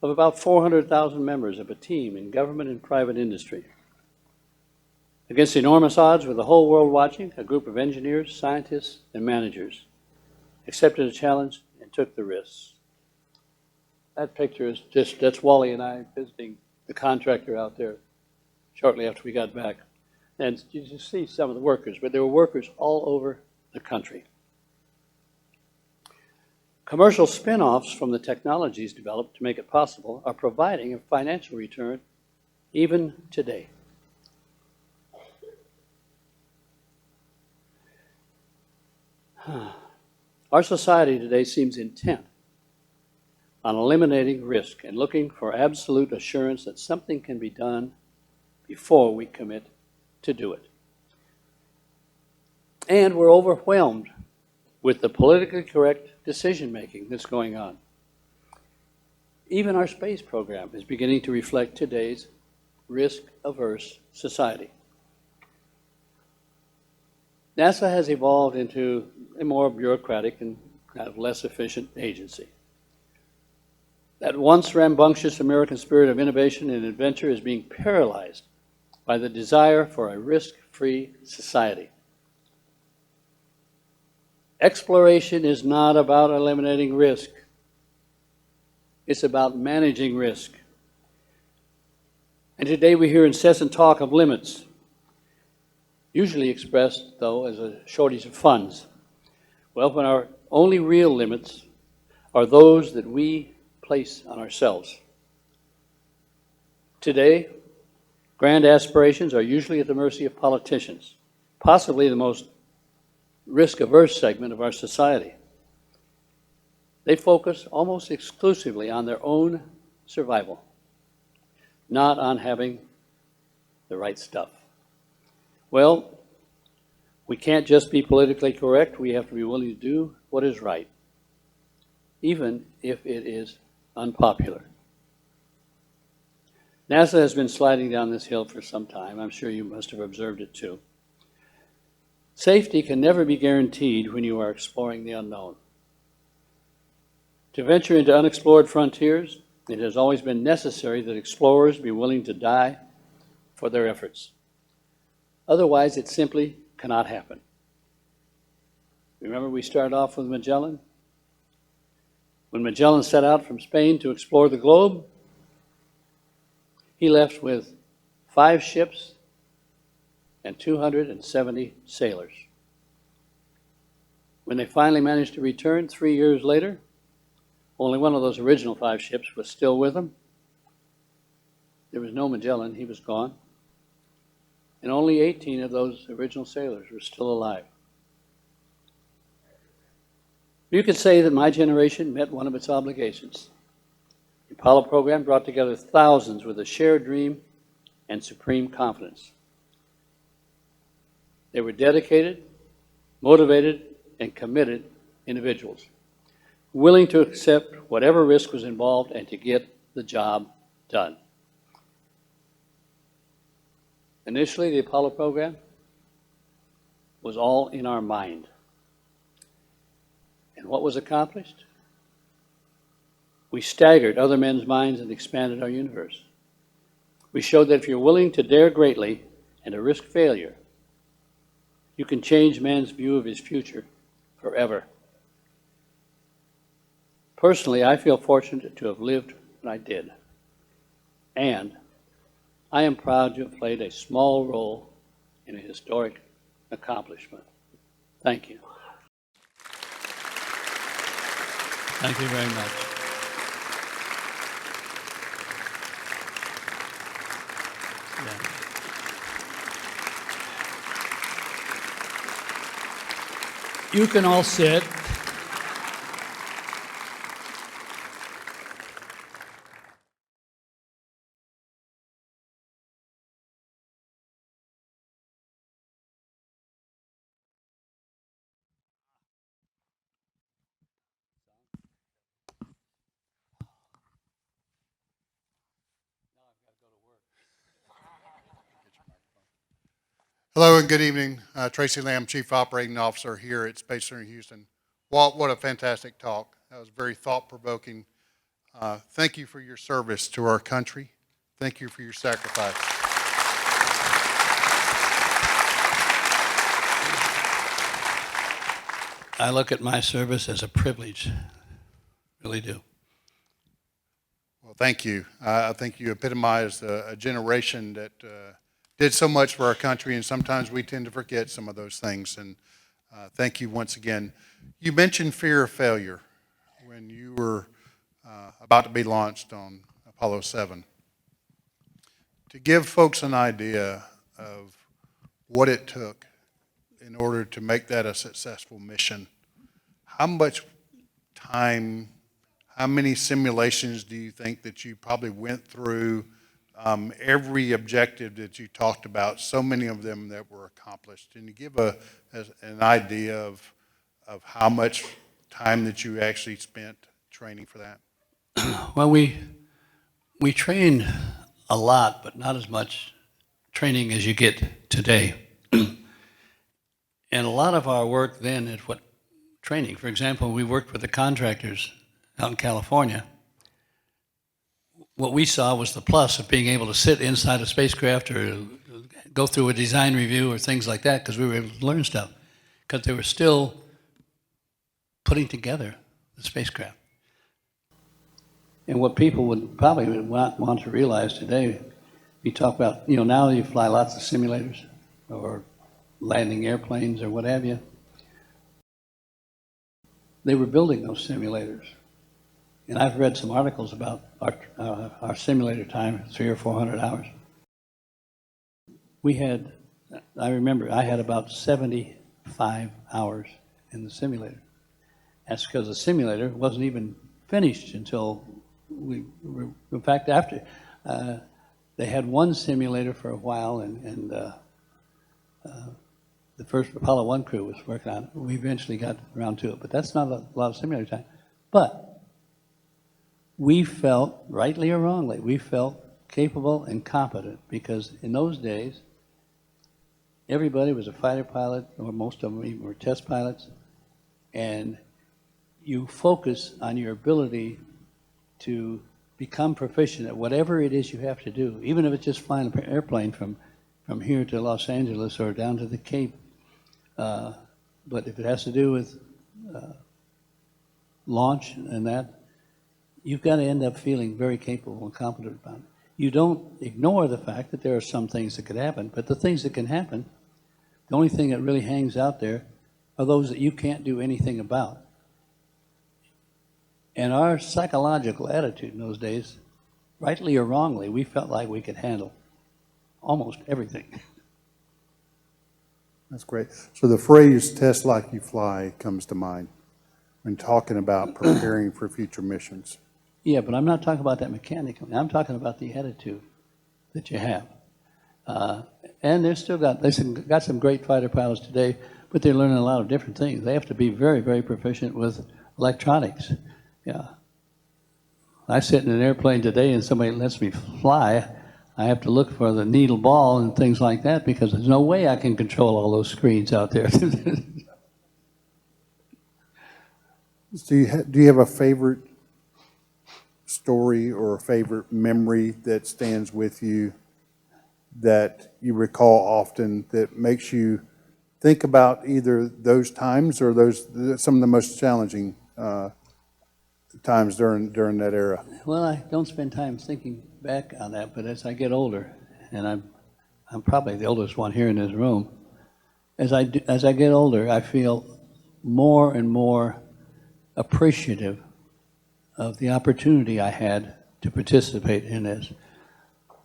[SPEAKER 2] of about 400,000 members of a team in government and private industry. Against enormous odds with the whole world watching, a group of engineers, scientists, and managers accepted a challenge and took the risks. That picture is that's Wally and I visiting the contractor out there shortly after we got back. And you just see some of the workers, but there were workers all over the country. Commercial spin-offs from the technologies developed to make it possible are providing a financial return even today. Our society today seems intent on eliminating risk and looking for absolute assurance that something can be done before we commit to do it. And we're overwhelmed with the politically correct decision-making that's going on. Even our space program is beginning to reflect today's risk-averse society. NASA has evolved into a more bureaucratic and kind of less efficient agency. That once rambunctious American spirit of innovation and adventure is being paralyzed by the desire for a risk-free society. Exploration is not about eliminating risk. It's about managing risk. And today we hear incessant talk of limits, usually expressed, though, as a shortage of funds. Well, when our only real limits are those that we place on ourselves. Today, grand aspirations are usually at the mercy of politicians, possibly the most risk-averse segment of our society. They focus almost exclusively on their own survival, not on having the right stuff. Well, we can't just be politically correct. We have to be willing to do what is right, even if it is unpopular. NASA has been sliding down this hill for some time. I'm sure you must have observed it too. Safety can never be guaranteed when you are exploring the unknown. To venture into unexplored frontiers, it has always been necessary that explorers be willing to die for their efforts. Otherwise, it simply cannot happen. Remember, we started off with Magellan? When Magellan set out from Spain to explore the globe, he left with 5 ships and 270 sailors. When they finally managed to return 3 years later, only one of those original 5 ships was still with them. There was no Magellan, he was gone. And only 18 of those original sailors were still alive. You could say that my generation met one of its obligations. The Apollo program brought together thousands with a shared dream and supreme confidence. They were dedicated, motivated, and committed individuals, willing to accept whatever risk was involved and to get the job done. Initially, the Apollo program was all in our mind. And what was accomplished? We staggered other men's minds and expanded our universe. We showed that if you're willing to dare greatly and to risk failure, you can change man's view of his future forever. Personally, I feel fortunate to have lived what I did. And I am proud to have played a small role in a historic accomplishment. Thank you. Thank you very much. Yeah. You can all sit.
[SPEAKER 3] Hello and good evening. Tracy Lamb, Chief Operating Officer here at Space Center Houston. Walt, what a fantastic talk. That was very thought-provoking. Thank you for your service to our country. Thank you for your sacrifice.
[SPEAKER 2] I look at my service as a privilege, really do.
[SPEAKER 3] Well, thank you. I think you epitomized a generation that did so much for our country, and sometimes we tend to forget some of those things. And thank you once again. You mentioned fear of failure when you were about to be launched on Apollo 7. To give folks an idea of what it took in order to make that a successful mission, how much time, how many simulations do you think that you probably went through? Every objective that you talked about, so many of them that were accomplished. Can you give an idea of how much time that you actually spent training for that?
[SPEAKER 2] Well, we train a lot, but not as much training as you get today. And a lot of our work then is what training. For example, we worked with the contractors out in California. What we saw was the plus of being able to sit inside a spacecraft or go through a design review or things like that, because we were able to learn stuff, because they were still putting together the spacecraft. And what people would probably want to realize today, we talk about, now you fly lots of simulators or landing airplanes or what have you. They were building those simulators. And I've read some articles about our simulator time, 300 or 400 hours. I remember I had about 75 hours in the simulator. That's because the simulator wasn't even finished until in fact, after, they had one simulator for a while, and the first Apollo 1 crew was working on it. We eventually got around to it, but that's not a lot of simulator time. But we felt, rightly or wrongly, we felt capable and competent, because in those days, everybody was a fighter pilot, or most of them even were test pilots, and you focus on your ability to become proficient at whatever it is you have to do, even if it's just flying an airplane from here to Los Angeles or down to the Cape. But if it has to do with launch and that, you've got to end up feeling very capable and competent about it. You don't ignore the fact that there are some things that could happen, but the things that can happen, the only thing that really hangs out there are those that you can't do anything about. And our psychological attitude in those days, rightly or wrongly, we felt like we could handle almost everything.
[SPEAKER 3] That's great. So the phrase "test like you fly" comes to mind when talking about preparing for future missions.
[SPEAKER 2] Yeah, but I'm not talking about that mechanically. I'm talking about the attitude that you have. And they've got some great fighter pilots today, but they're learning a lot of different things. They have to be very, very proficient with electronics. Yeah. I sit in an airplane today and somebody lets me fly. I have to look for the needle ball and things like that, because there's no way I can control all those screens out there.
[SPEAKER 3] Do you have a favorite story or a favorite memory that stands with you that you recall often that makes you think about either those times or some of the most challenging times during that era?
[SPEAKER 2] Well, I don't spend time thinking back on that, but as I get older, and I'm probably the oldest one here in this room, as I get older, I feel more and more appreciative of the opportunity I had to participate in this.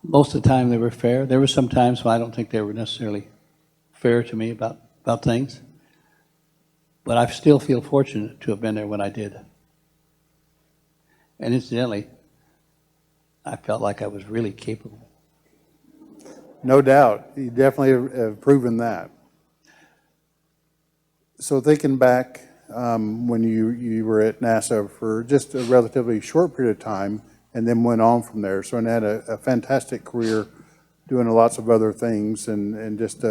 [SPEAKER 2] Most of the time they were fair. There were some times when I don't think they were necessarily fair to me about things, but I still feel fortunate to have been there when I did. And incidentally, I felt like I was really capable.
[SPEAKER 3] No doubt. You definitely have proven that. So thinking back, when you were at NASA for just a relatively short period of time and then went on from there. So, and had a fantastic career doing lots of other things, and just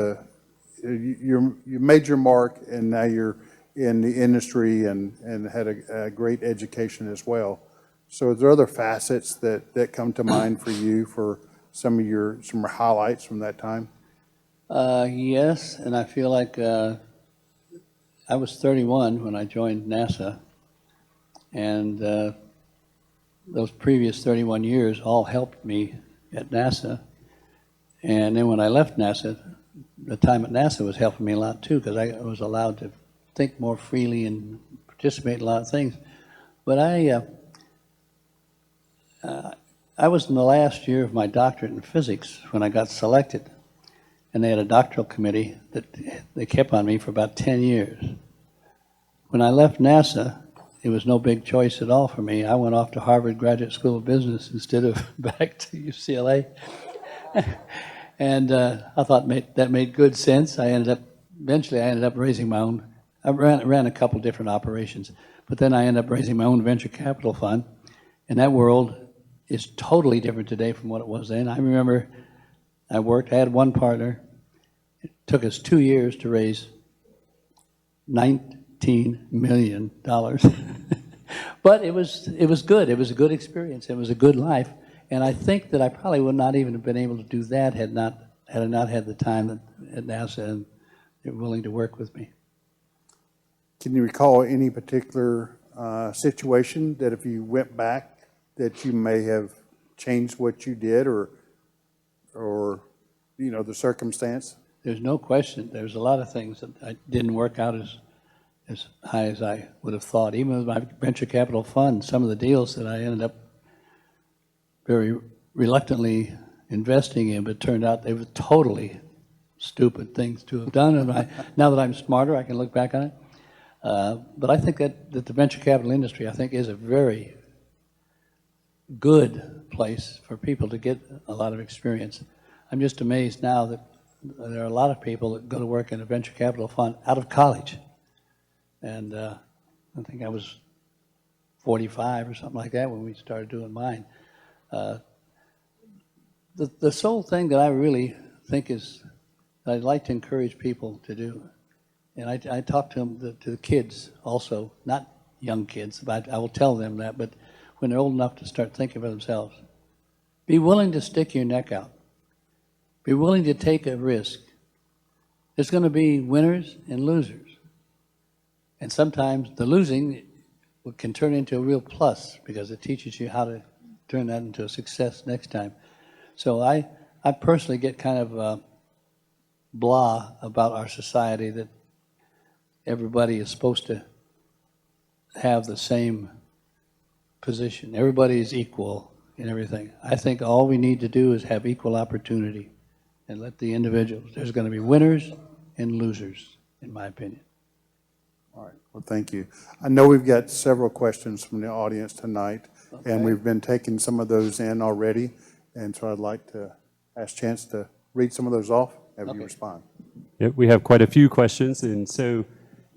[SPEAKER 3] you made your mark, and now you're in the industry and had a great education as well. So is there other facets that come to mind for you for some highlights from that time?
[SPEAKER 2] Yes, and I feel like I was 31 when I joined NASA, and those previous 31 years all helped me at NASA. And then when I left NASA, the time at NASA was helping me a lot too, because I was allowed to think more freely and participate in a lot of things. But I was in the last year of my doctorate in physics when I got selected. And they had a doctoral committee that they kept on me for about 10 years. When I left NASA, it was no big choice at all for me. I went off to Harvard Graduate School of Business instead of back to UCLA. And I thought that made good sense. Eventually I ended up raising my own. I ran a couple different operations, but then I ended up raising my own venture capital fund. And that world is totally different today from what it was then. I remember I had one partner. It took us 2 years to raise $19 million. But it was good. It was a good experience. It was a good life. And I think that I probably would not even have been able to do that had I not had the time at NASA and they were willing to work with me.
[SPEAKER 3] Can you recall any particular situation that if you went back that you may have changed what you did or the circumstance?
[SPEAKER 2] There's no question. There's a lot of things that didn't work out as high as I would have thought. Even with my venture capital fund, some of the deals that I ended up very reluctantly investing in, but turned out they were totally stupid things to have done. And now that I'm smarter, I can look back on it. But I think that the venture capital industry, I think, is a very good place for people to get a lot of experience. I'm just amazed now that there are a lot of people that go to work in a venture capital fund out of college. And I think I was 45 or something like that when we started doing mine. The sole thing that I really think is, I'd like to encourage people to do, and I talk to them, to the kids also, not young kids, but I will tell them that, but when they're old enough to start thinking for themselves, be willing to stick your neck out. Be willing to take a risk. There's going to be winners and losers. And sometimes the losing can turn into a real plus because it teaches you how to turn that into a success next time. So I personally get kind of blah about our society that everybody is supposed to have the same position. Everybody is equal in everything. I think all we need to do is have equal opportunity and let the individuals, there's going to be winners and losers, in my opinion.
[SPEAKER 3] All right, well, thank you. I know we've got several questions from the audience tonight, and we've been taking some of those in already, and so I'd like to ask Chance to read some of those off, have you respond.
[SPEAKER 4] Yep, we have quite a few questions, and so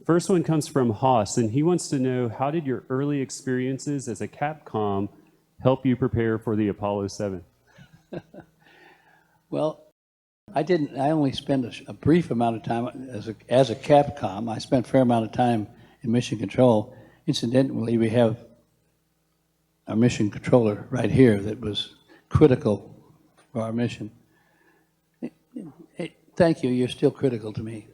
[SPEAKER 4] first one comes from Haas, and he wants to know, how did your early experiences as a Capcom help you prepare for the Apollo 7?
[SPEAKER 2] Well, I only spent a brief amount of time as a Capcom. I spent a fair amount of time in mission control. Incidentally, we have a mission controller right here that was critical for our mission. Hey, thank you, you're still critical to me.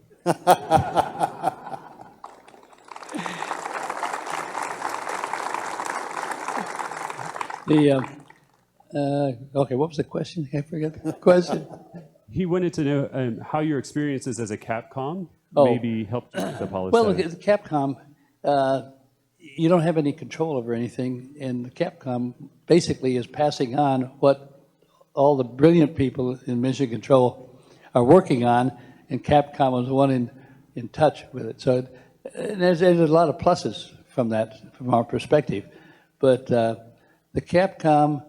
[SPEAKER 2] Okay, what was the question? I forget the question.
[SPEAKER 4] He wanted to know how your experiences as a Capcom
[SPEAKER 2] Oh.
[SPEAKER 4] maybe helped you with Apollo
[SPEAKER 2] Well,
[SPEAKER 4] 7.
[SPEAKER 2] look, the Capcom, you don't have any control over anything, and the Capcom basically is passing on what all the brilliant people in mission control are working on, and Capcom was the one in touch with it. So there's a lot of pluses from that, from our perspective. But the Capcom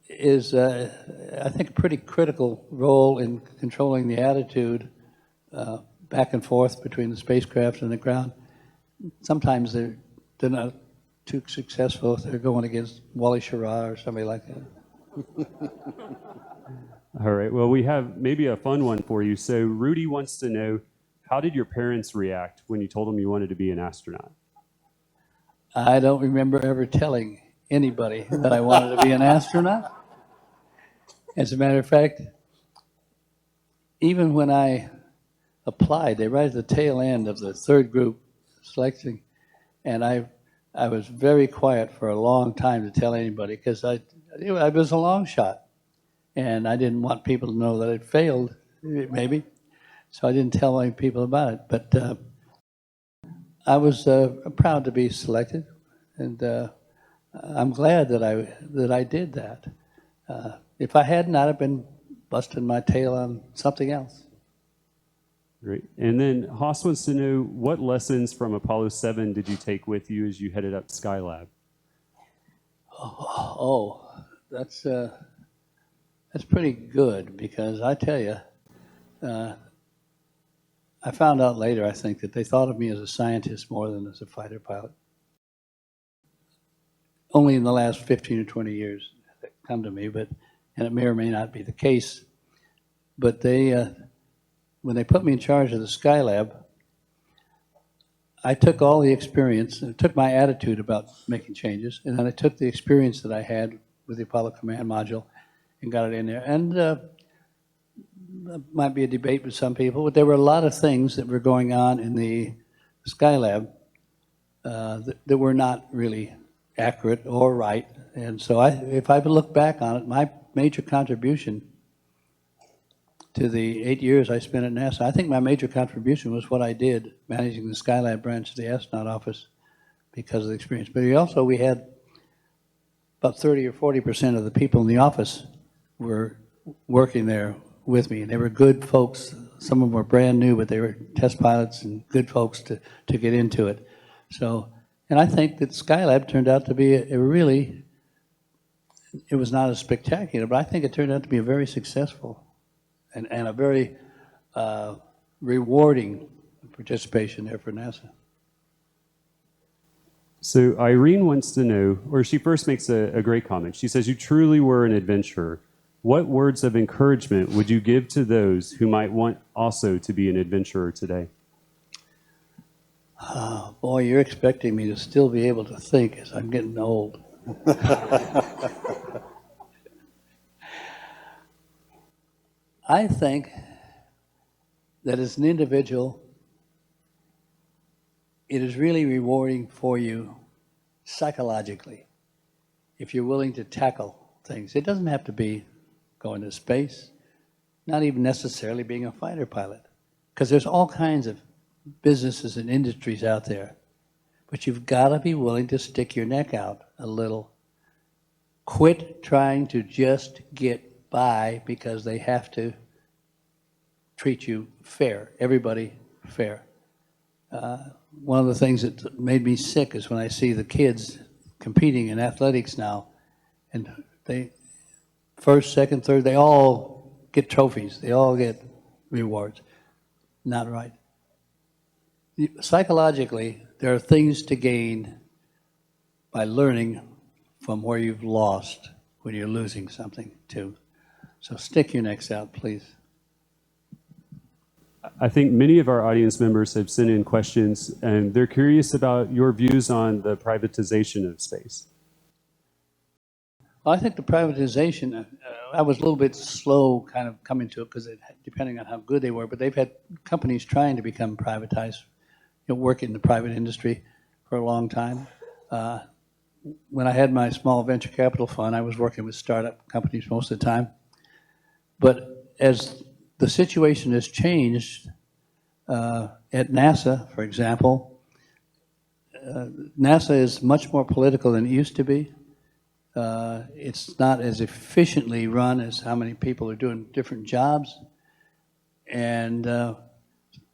[SPEAKER 2] is, I think, a pretty critical role in controlling the attitude back and forth between the spacecraft and the ground. Sometimes they're not too successful if they're going against Wally Schirra or somebody like that.
[SPEAKER 4] All right, well, we have maybe a fun one for you. So Rudy wants to know, how did your parents react when you told them you wanted to be an astronaut?
[SPEAKER 2] I don't remember ever telling anybody that I wanted to be an astronaut. As a matter of fact, even when I applied, they right at the tail end of the third group selecting, and I was very quiet for a long time to tell anybody because I was a long shot, and I didn't want people to know that it failed, maybe, so I didn't tell any people about it. But I was proud to be selected, and I'm glad that I did that. If I hadn't, I'd have been busting my tail on something else.
[SPEAKER 4] Great. And then Haas wants to know, what lessons from Apollo 7 did you take with you as you headed up Skylab?
[SPEAKER 2] Oh, that's pretty good because I tell you, I found out later, I think, that they thought of me as a scientist more than as a fighter pilot. Only in the last 15 or 20 years that come to me, and it may or may not be the case. But when they put me in charge of the Skylab, I took all the experience, and took my attitude about making changes, and then I took the experience that I had with the Apollo Command Module and got it in there. And that might be a debate with some people, but there were a lot of things that were going on in the Skylab that were not really accurate or right. And so if I look back on it, my major contribution to the 8 years I spent at NASA, I think my major contribution was what I did managing the Skylab branch of the astronaut office because of the experience. But we had about 30 or 40% of the people in the office were working there with me, and they were good folks. Some of them were brand new, but they were test pilots and good folks to get into it. So, and I think that Skylab turned out to be it was not as spectacular, but I think it turned out to be a very successful and a very rewarding participation there for NASA.
[SPEAKER 4] So Irene wants to know, or she first makes a great comment. She says, you truly were an adventurer. what words of encouragement would you give to those who might want also to be an adventurer today?
[SPEAKER 2] Boy, you're expecting me to still be able to think as I'm getting old. I think that as an individual, it is really rewarding for you psychologically if you're willing to tackle things. It doesn't have to be going to space, not even necessarily being a fighter pilot, because there's all kinds of businesses and industries out there. But you've got to be willing to stick your neck out a little. Quit trying to just get by because they have to treat you fair, everybody fair. One of the things that made me sick is when I see the kids competing in athletics now, and they, first, second, third, they all get trophies, they all get rewards. Not right. Psychologically, there are things to gain by learning from where you've lost when you're losing something too. So stick your necks out, please.
[SPEAKER 4] I think many of our audience members have sent in questions, and they're curious about your views on the privatization of space.
[SPEAKER 2] Well, I think the privatization, I was a little bit slow kind of coming to it because depending on how good they were, but they've had companies trying to become privatized, work in the private industry for a long time. When I had my small venture capital fund, I was working with startup companies most of the time. But as the situation has changed at NASA, for example, NASA is much more political than it used to be. It's not as efficiently run as how many people are doing different jobs. And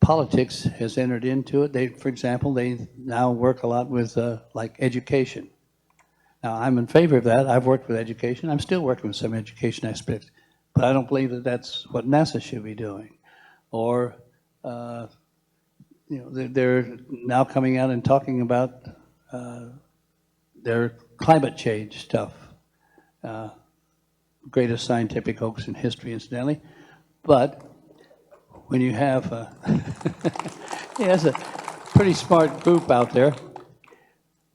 [SPEAKER 2] politics has entered into it. For example, they now work a lot with like education. Now, I'm in favor of that. I've worked with education. I'm still working with some education aspects, but I don't believe that that's what NASA should be doing. Or, they're now coming out and talking about their climate change stuff. Greatest scientific hoax in history, incidentally. But when you have there's a pretty smart group out there,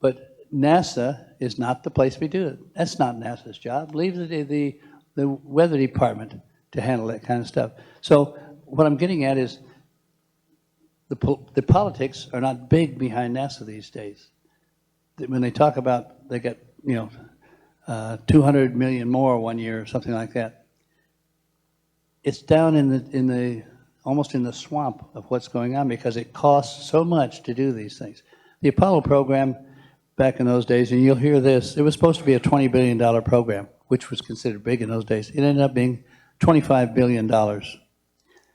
[SPEAKER 2] but NASA is not the place we do it. That's not NASA's job. Leave the weather department to handle that kind of stuff. So what I'm getting at is the politics are not big behind NASA these days. When they talk about they got 200 million more one year or something like that, it's down in the almost in the swamp of what's going on because it costs so much to do these things. The Apollo program back in those days, and you'll hear this, it was supposed to be a $20 billion program, which was considered big in those days. It ended up being $25 billion.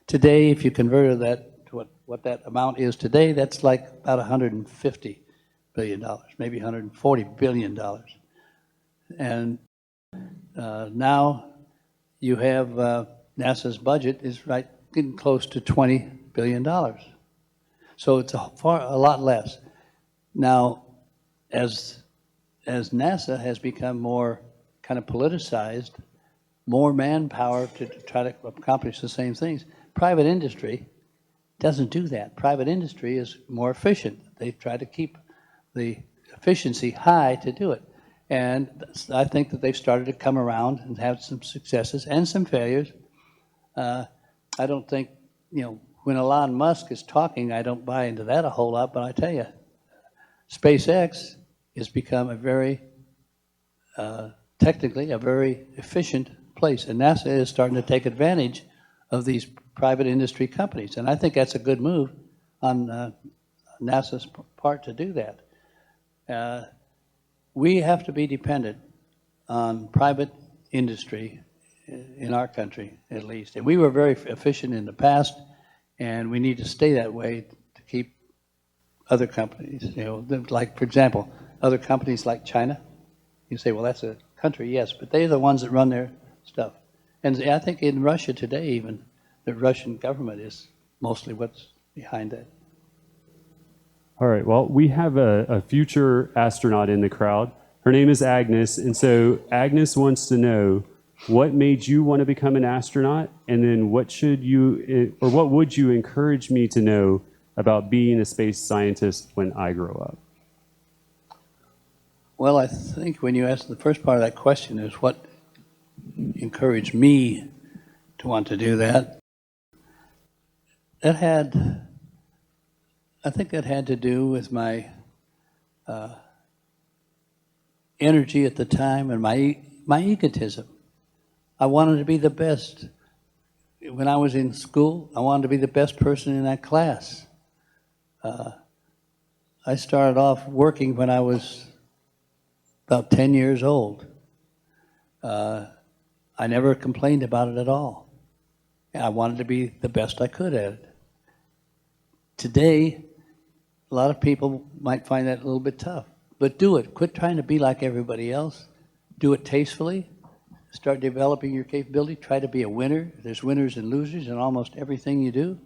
[SPEAKER 2] Today, if you converted that to what that amount is today, that's like about $150 billion, maybe $140 billion. And now you have NASA's budget is getting close to $20 billion. So it's a lot less. Now, as NASA has become more kind of politicized, more manpower to try to accomplish the same things, private industry doesn't do that. Private industry is more efficient. They try to keep the efficiency high to do it. And I think that they've started to come around and have some successes and some failures. I don't think, when Elon Musk is talking, I don't buy into that a whole lot, but I tell you, SpaceX has become a very, technically, a very efficient place. And NASA is starting to take advantage of these private industry companies. And I think that's a good move on NASA's part to do that. We have to be dependent on private industry in our country, at least. And we were very efficient in the past, and we need to stay that way to keep other companies, like, for example, other companies like China. You say, well, that's a country, yes, but they're the ones that run their stuff. And I think in Russia today, even, the Russian government is mostly what's behind that.
[SPEAKER 4] All right, well, we have a future astronaut in the crowd. Her name is Agnes, and so Agnes wants to know, what made you want to become an astronaut? And then what would you encourage me to know about being a space scientist when I grow up?
[SPEAKER 2] Well, I think when you ask the first part of that question is what encouraged me to want to do that. I think that had to do with my energy at the time and my egotism. I wanted to be the best. When I was in school, I wanted to be the best person in that class. I started off working when I was about 10 years old. I never complained about it at all. I wanted to be the best I could at it. Today, a lot of people might find that a little bit tough, but do it. Quit trying to be like everybody else. Do it tastefully. Start developing your capability. Try to be a winner. There's winners and losers in almost everything you do.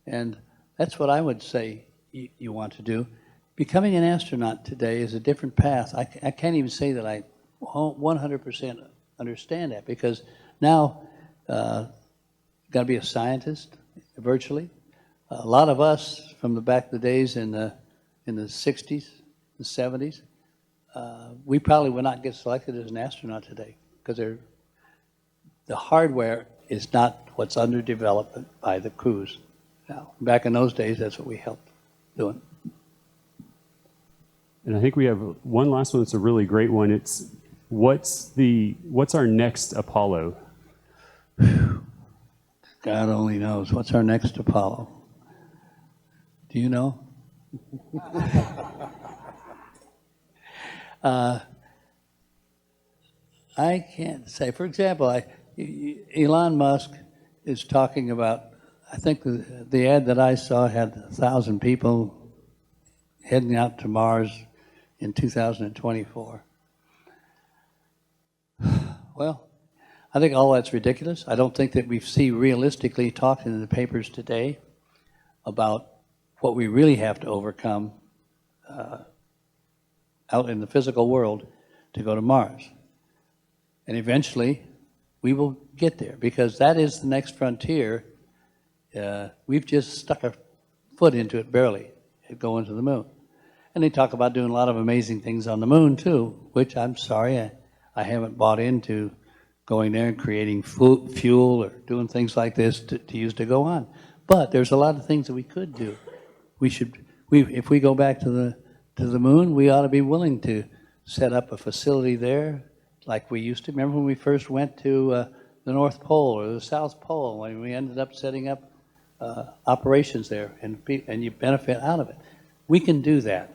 [SPEAKER 2] And that's what I would say you want to do. Becoming an astronaut today is a different path. I can't even say that I 100% understand that, because now got to be a scientist virtually. A lot of us from the back of the days in the 60s, the 70s, we probably would not get selected as an astronaut today, because the hardware is not what's under development by the crews. Now, back in those days, that's what we helped doing.
[SPEAKER 4] And I think we have one last one that's a really great one. It's what's our next Apollo?
[SPEAKER 2] God only knows. What's our next Apollo? Do you know? I can't say. For example, Elon Musk is talking about, I think the ad that I saw had 1,000 people heading out to Mars in 2024. Well, I think all that's ridiculous. I don't think that we see realistically talking in the papers today about what we really have to overcome out in the physical world to go to Mars. And eventually, we will get there, because that is the next frontier. We've just stuck our foot into it barely, going to the moon. And they talk about doing a lot of amazing things on the moon too, which I'm sorry, I haven't bought into going there and creating fuel or doing things like this to use to go on. But there's a lot of things that we could do. If we go back to the moon, we ought to be willing to set up a facility there like we used to. Remember when we first went to the North Pole or the South Pole, when we ended up setting up operations there, and you benefit out of it. We can do that.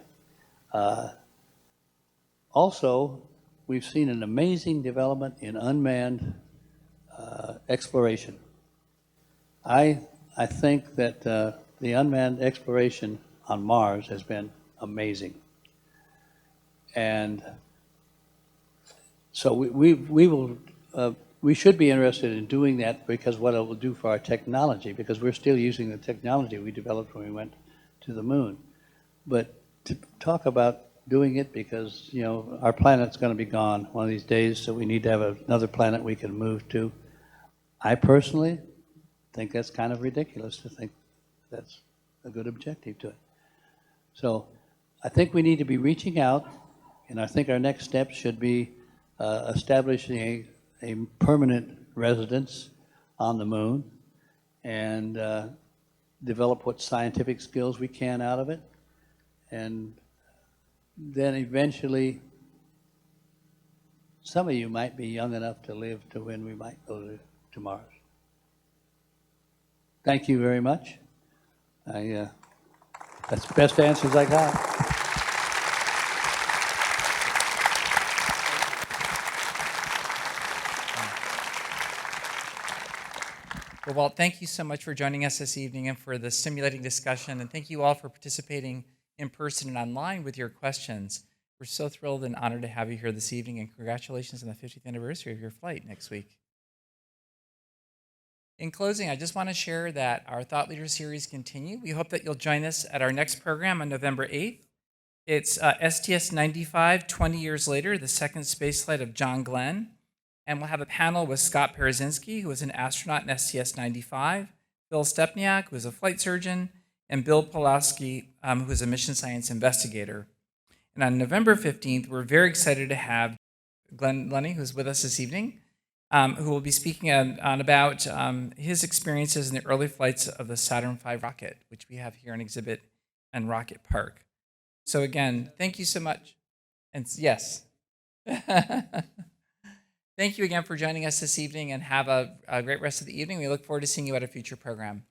[SPEAKER 2] Also, we've seen an amazing development in unmanned exploration. I think that the unmanned exploration on Mars has been amazing. And so we should be interested in doing that, because what it will do for our technology, because we're still using the technology we developed when we went to the moon. But to talk about doing it because, you know, our planet's going to be gone one of these days, so we need to have another planet we can move to. I personally think that's kind of ridiculous to think that's a good objective to it. So I think we need to be reaching out, and I think our next step should be establishing a permanent residence on the moon, and develop what scientific skills we can out of it. And then eventually, some of you might be young enough to live to when we might go to Mars. Thank you very much. That's the best answers I got.
[SPEAKER 1] Well, Walt, thank you so much for joining us this evening and for the stimulating discussion. And thank you all for participating in person and online with your questions. We're so thrilled and honored to have you here this evening, and congratulations on the 50th anniversary of your flight next week. In closing, I just want to share that our Thought Leader series continue. We hope that you'll join us at our next program on November 8th. It's STS-95, 20 years later, the second spaceflight of John Glenn. And we'll have a panel with Scott Perezinski, who was an astronaut in STS-95, Bill Stepniak, who is a flight surgeon, and Bill Pulaski, who is a mission science investigator. And on November 15th, we're very excited to have Glenn Lenny, who's with us this evening, who will be speaking on about his experiences in the early flights of the Saturn V rocket, which we have here in exhibit and Rocket Park. So again, thank you so much. And yes. Thank you again for joining us this evening, and have a great rest of the evening. We look forward to seeing you at a future program.